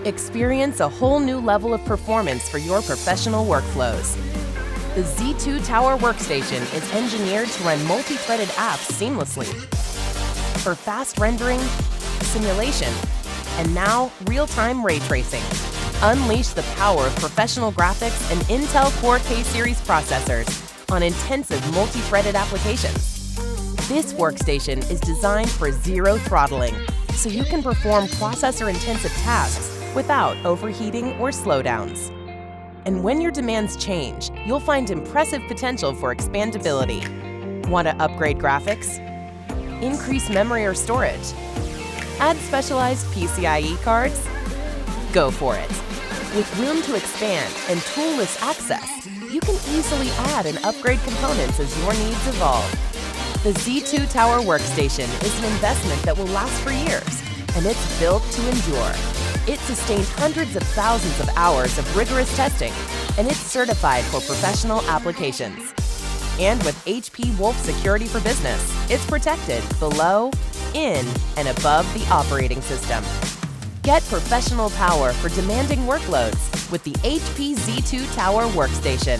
Experience a whole new level of performance for your professional workflows. The Z2 Tower Workstation is engineered to run multi-threaded apps seamlessly. For fast rendering, simulation, and now real-time ray tracing. Unleash the power of professional graphics and Intel Core K-series processors on intensive multi-threaded applications. This workstation is designed for zero throttling, so you can perform processor-intensive tasks without overheating or slowdowns. And when your demands change, you'll find impressive potential for expandability. Want to upgrade graphics? Increase memory or storage? Add specialized PCIe cards? Go for it. With room to expand and toolless access, you can easily add and upgrade components as your needs evolve. The Z2 Tower Workstation is an investment that will last for years, and it's built to endure. It sustained hundreds of thousands of hours of rigorous testing, and it's certified for professional applications. And with HP Wolf Security for Business, it's protected below, in, and above the operating system. Get professional power for demanding workloads with the HP Z2 Tower Workstation.